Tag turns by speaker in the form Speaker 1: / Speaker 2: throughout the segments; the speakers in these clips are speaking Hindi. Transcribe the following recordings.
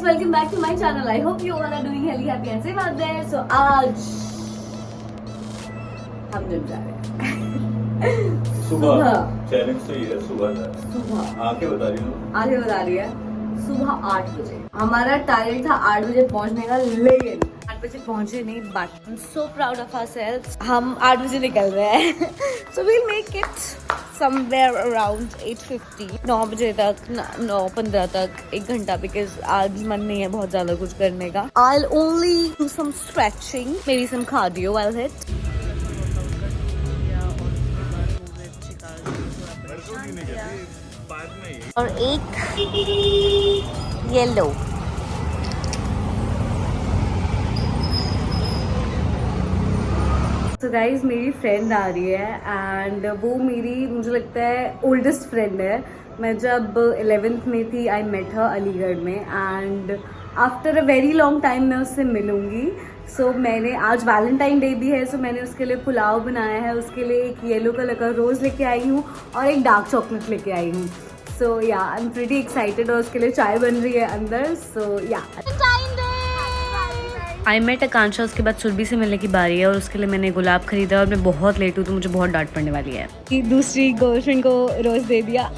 Speaker 1: guys, welcome back to my channel. I hope you all are doing healthy, happy and safe out there. So आज हम जिम जा रहे हैं।
Speaker 2: सुबह चैलेंज तो ये है, सुबह आंखें बता रही हूँ,
Speaker 1: आगे बता रही है सुबह 8 बजे। हमारा टारगेट था 8 बजे पहुंचने का, लेकिन 8 बजे पहुंचे नहीं। But I am so proud of ourselves, हम 8 बजे निकल रहे हैं। So we'll make it somewhere around 8:50, 9 बजे तक, 9:15 तक, 1 घंटा, बिकॉज आज मन नहीं है बहुत ज्यादा कुछ करने का। I'll only do some stretching, maybe some cardio I'll hit. और एक येलो। तो गाइज मेरी फ्रेंड आ रही है एंड वो मेरी, मुझे लगता है, ओल्डेस्ट फ्रेंड है। मैं जब 11th में थी आई मेट हर अलीगढ़ में and after a very long time मैं उससे मिलूंगी। सो मैंने आज वैलेंटाइन डे भी है, सो मैंने उसके लिए पुलाव बनाया है। उसके लिए एक येलो कलर का रोज़ लेके आई हूँ और एक डार्क चॉकलेट लेके आई हूँ। सो या आई एम प्रीटी एक्साइटेड। और उसके लिए चाय बन रही है अंदर। सो या आई मेट आकांक्षा। उसके बाद सुरभि से मिलने की बारी है और उसके लिए मैंने गुलाब खरीदा और मैं बहुत लेट हूँ तो मुझे बहुत डांट पड़ने वाली है। दूसरी गर्लफ्रेंड को रोज दे दिया।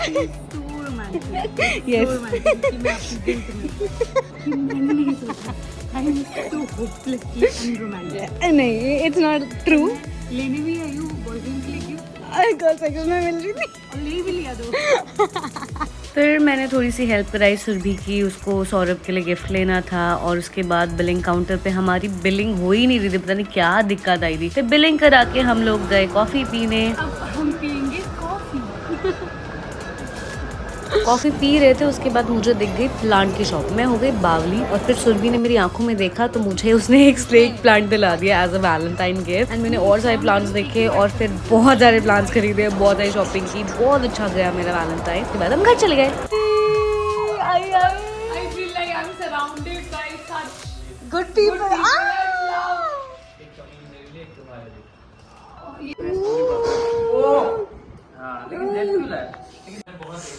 Speaker 1: नहीं, इट्स नॉट ट्रू।
Speaker 3: लेने भी आई हूँ बॉयफ्रेंड के लिए, क्यों?
Speaker 1: गर्ल साइकिल में मिल रही थी
Speaker 3: और ले भी लिया दो।
Speaker 1: फिर मैंने थोड़ी सी हेल्प कराई सुरभि की, उसको सौरभ के लिए गिफ्ट लेना था। और उसके बाद बिलिंग काउंटर पे हमारी बिलिंग हो ही नहीं रही थी, पता नहीं क्या दिक्कत आई थी। फिर बिलिंग करा के हम लोग गए कॉफी पीने।
Speaker 3: अब हम पियेंगे कॉफी।
Speaker 1: कॉफी पी रहे थे, उसके बाद मुझे दिख गई प्लांट की शॉप। मैं हो गई बावली और फिर सुरभि ने मेरी आंखों में देखा तो मुझे उसने एक स्नेक प्लांट दिला दिया as a Valentine gift. And मैंने और सारे प्लांट्स देखे और फिर बहुत सारे प्लांट्स खरीदे, बहुत सारी शॉपिंग की। बहुत अच्छा गया मेरा वैलेंटाइन। उसके बाद हम घर चले गए।
Speaker 3: I feel like I'm surrounded by such
Speaker 1: good people.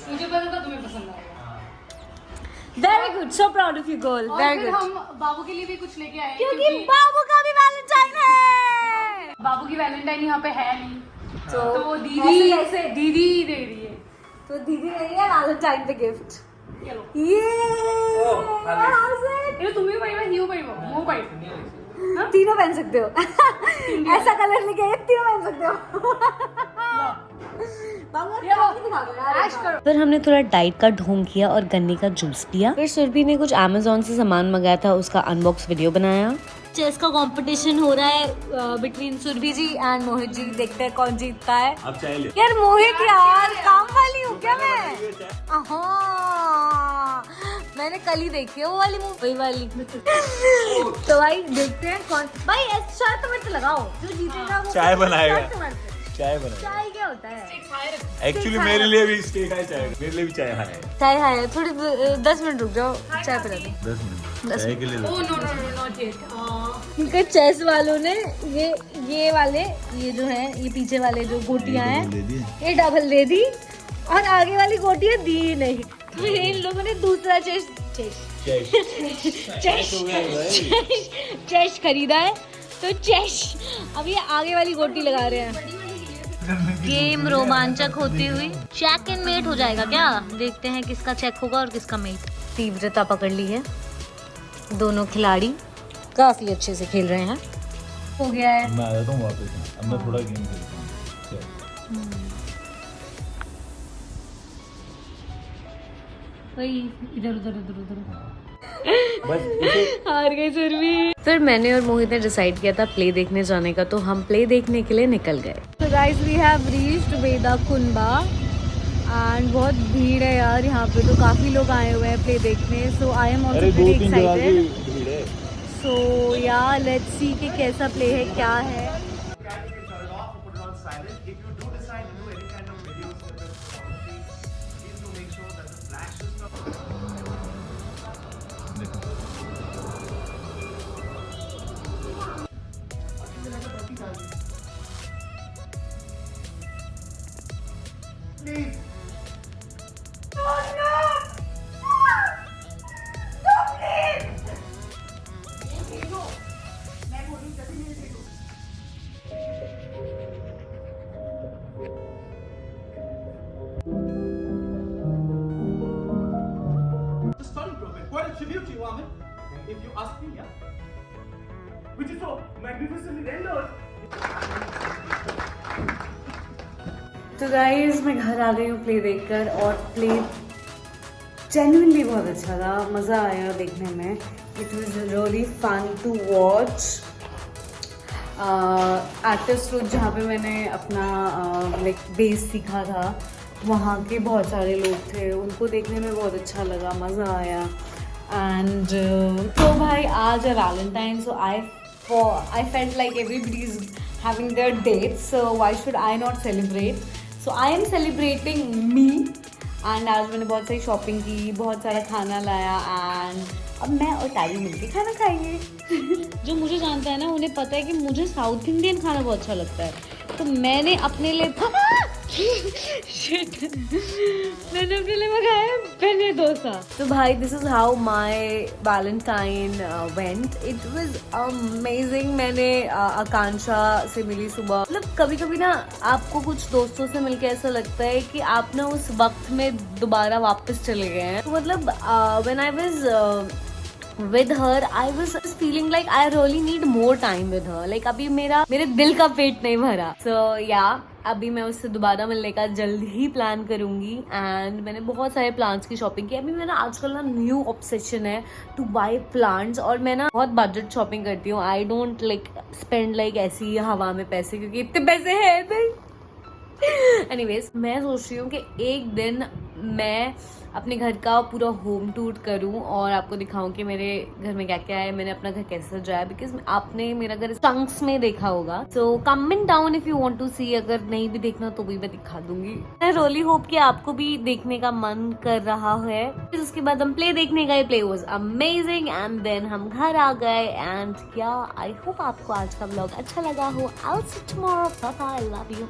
Speaker 3: मुझे पता था तुम्हें पसंद आएगा।
Speaker 1: Very good, so proud of you girl,
Speaker 3: और
Speaker 1: वेरी
Speaker 3: फिर
Speaker 1: गुड।
Speaker 3: हम बाबू के लिए भी कुछ लेके आए हैं,
Speaker 1: क्योंकि बाबू का भी वैलेंटाइन है।
Speaker 3: बाबू की वैलेंटाइन यहाँ पे है नहीं, तो वो
Speaker 1: ऐसे
Speaker 3: दीदी ही दे रही है।
Speaker 1: तो दीदी ने दिया वैलेंटाइन पे गिफ्ट।
Speaker 3: चलो
Speaker 1: ये
Speaker 3: ये तुम्हें पड़ी मैं हियो पड़ी वो पड़ी
Speaker 1: तीनों पहन सकते हो। ऐसा कलर लेके आए, तीनों पहन सकते हो।
Speaker 3: ऐश करो।
Speaker 1: फिर हमने थोड़ा डाइट का ढोंग किया और गन्ने का जूस पिया। फिर सुरभि ने कुछ अमेज़न से सामान मंगाया था, उसका अनबॉक्स वीडियो बनाया। चेस का कंपटीशन हो रहा है between Surabhi ji and Mohit ji. देखते हैं कौन जीतता है।
Speaker 2: अब चाय ले।
Speaker 1: यार मोहित, यार काम वाली हूँ क्या मैं? हाँ, मैंने कल ही देखी है वो वाली मूवी, वही वाली। तो भाई देखते हैं कौन। भाई शर्त तो मेरे से लगाओ, जो जीतेगा वो
Speaker 2: चाय बनाएगा।
Speaker 1: चाय क्या होता है?
Speaker 2: एक्चुअली मेरे लिए भी स्टेक है, चाय मेरे लिए भी चाय है।
Speaker 1: चाय है, थोड़ी 10 मिनट रुक जाओ, चाय पिला दो।
Speaker 2: 10 मिनट चाय के लिए।
Speaker 3: Oh no no no not yet.
Speaker 1: इनके चेस वालों ने ये वाले, ये जो है, ये पीछे वाले जो गोटियां हैं, ये डबल दे दी और आगे वाली गोटियां दी नहीं। तो इन लोगों ने दूसरा चेस खरीदा है, तो चेस अब ये आगे वाली गोटी लगा रहे हैं। गेम रोमांचक होती हुई चेक एंड मेट हो जाएगा क्या? देखते हैं किसका चेक होगा और किसका मेट। तीव्रता पकड़ ली है, दोनों खिलाड़ी काफी अच्छे से खेल रहे हैं। हो गया है।
Speaker 2: मैं आ जाता हूँ वापस, अब मैं थोड़ा गेम खेलता हूँ।
Speaker 3: वही इधर उधर
Speaker 1: हार गई सुरभि। फिर मैंने और मोहित ने डिसाइड किया था प्ले देखने जाने का, तो हम प्ले देखने के लिए निकल गए। तो guys we have reached Veda Kumbh and बहुत भीड़ है यार यहाँ पे, तो काफी लोग आए हुए हैं प्ले देखने। So I am also very excited. So yeah let's सी कि कैसा प्ले है, क्या है।
Speaker 3: Oh no! No, please!
Speaker 4: quite a tribute to you, Amit. If you ask me, yeah. Which is so magnificently rendered.
Speaker 1: तो गाइस मैं घर आ गई हूँ प्ले देखकर, और प्ले जेन्युइनली बहुत अच्छा था, मज़ा आया देखने में. It was really fun to watch. Artist road जहाँ पे मैंने अपना लाइक बेस सीखा था, वहाँ के बहुत सारे लोग थे, उनको देखने में बहुत अच्छा लगा, मज़ा आया. एंड तो भाई आज है Valentine, so I felt like everybody is having their dates, so why should I not celebrate? So I am celebrating me. And आज मैंने बहुत सारी शॉपिंग की, बहुत सारा खाना लाया, एंड अब मैं और तारी मिलके खाना खाएंगे. जो मुझे जानता है ना, उन्हें पता है कि मुझे साउथ इंडियन खाना बहुत अच्छा लगता है, तो मैंने अपने लिए Shit. मैंने अपने लिए मंगाया पहले डोसा. तो भाई this is how my Valentine went. It was amazing. मैंने आकांक्षा से मिली सुबह. मतलब कभी कभी ना आपको कुछ दोस्तों से मिलके ऐसा लगता है कि आप ना उस वक्त में दोबारा वापस चले गए हैं. तो मतलब when I was with her, I was feeling like I really need more time with her. Like अभी मेरे दिल का पेट नहीं भरा. So yeah, अभी मैं उससे दोबारा मिलने का जल्द ही प्लान करूंगी. एंड मैंने बहुत सारे प्लांट्स की शॉपिंग की. अभी मेरा आजकल ना न्यू ऑब्सेशन है टू बाय प्लांट्स, और मैं ना बहुत बजट शॉपिंग करती हूँ. I don't like spend like ऐसी हवा में पैसे, क्योंकि इतने पैसे हैं नहीं. एनीवेज, मैं सोच रही हूँ कि एक दिन मैं अपने घर का पूरा होम टूर करूँ और आपको दिखाऊं कि मेरे घर में क्या क्या है, मैंने अपना घर कैसे सजाया. बिकॉज आपने मेरा घर चंक्स में देखा होगा. So comment down if you want to see. अगर नहीं भी देखना तो भी मैं दिखा दूंगी. मैं रियली होप कि आपको भी देखने का मन कर रहा है. फिर उसके बाद हम प्ले देखने गए. Play was amazing. And then हम घर आ गए. एंड क्या आई होप आपको आज का व्लॉग अच्छा लगा हो. I will see you tomorrow. Bye bye. I love you.